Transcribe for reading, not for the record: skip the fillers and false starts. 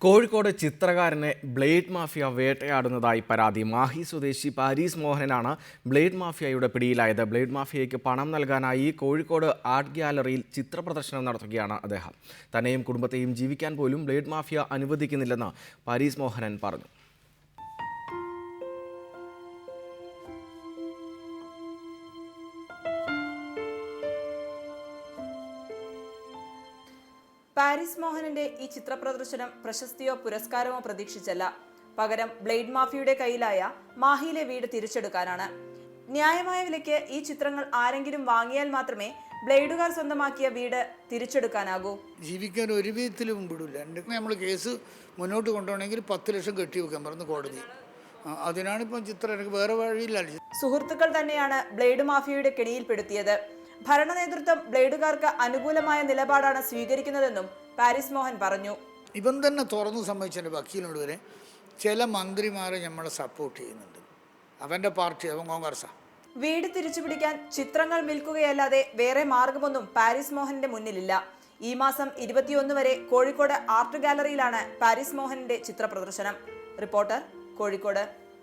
Kozhikode ചിത്രകാരനെ blade mafia വേട്ടയാടുന്നതായി പരാതി. മാഹി സ്വദേശി Paris മോഹനനാണ് blade മാഫിയയുടെ പിടിയിലായത്. ബ്ലേഡ് മാഫിയയ്ക്ക് പണം നൽകാനായി കോഴിക്കോട് ആർട്ട് ഗ്യാലറിയിൽ ചിത്രപ്രദർശനം നടത്തുകയാണ് അദ്ദേഹം. തന്നെയും കുടുംബത്തെയും ജീവിക്കാൻ പോലും ബ്ലേഡ് മാഫിയ അനുവദിക്കുന്നില്ലെന്ന് പാരീസ് മോഹനൻ പറഞ്ഞു. പാരീസ് മോഹനന്റെ ഈ ചിത്രപ്രദർശനം പ്രശസ്തിയോ പുരസ്കാരമോ പ്രതീക്ഷിച്ചല്ല. പകരം ബ്ലേഡ് മാഫിയയുടെ കയ്യിലായ മാഹിയിലെ വീട് തിരിച്ചെടുക്കാനാണ്. ന്യായമായ വിലയ്ക്ക് ഈ ചിത്രങ്ങൾ ആരെങ്കിലും വാങ്ങിയാൽ മാത്രമേ ബ്ലേഡുകാർ സ്വന്തമാക്കിയ വീട് തിരിച്ചെടുക്കാനാകൂ. ജീവിക്കാൻ ഒരു വിധത്തിലും വിടില്ല. നമ്മൾ കേസ് മുന്നോട്ട് കൊണ്ടുപോകണമെങ്കിൽ 10 ലക്ഷം കെട്ടിവെക്കാൻ പറഞ്ഞു കോടതി. അതിനാണ് ഇപ്പം ചിത്രം, എനിക്ക് വേറെ വഴിയില്ല. സുഹൃത്തുക്കൾ തന്നെയാണ് ബ്ലേഡ് മാഫിയയുടെ കെണിയിൽപ്പെടുത്തിയത്. ഭരണ നേതൃത്വം ബ്ലേഡുകാർക്ക് അനുകൂലമായ നിലപാടാണ് സ്വീകരിക്കുന്നതെന്നും പാരീസ് മോഹൻ പറഞ്ഞു. ഇവൻ തന്നെ തുറന്നു സമ്മതിച്ചതിൻ്റെ വക്കീലിനോട് വരെ ചില മന്ത്രിമാരെ നമ്മളെ സപ്പോർട്ട് ചെയ്യുന്നുണ്ട്. അവൻ്റെ പാർട്ടി, അവൻ കോൺഗ്രസ്സാണ്. വീട് തിരിച്ചുപിടിക്കാൻ ചിത്രങ്ങൾ വിൽക്കുകയല്ലാതെ വേറെ മാർഗമൊന്നും പാരീസ് മോഹന്റെ മുന്നിലില്ല. ഈ മാസം 21 വരെ കോഴിക്കോട് ആർട്ട് ഗാലറിയിലാണ് പാരീസ് മോഹന്റെ ചിത്രപ്രദർശനം. റിപ്പോർട്ടർ, കോഴിക്കോട്.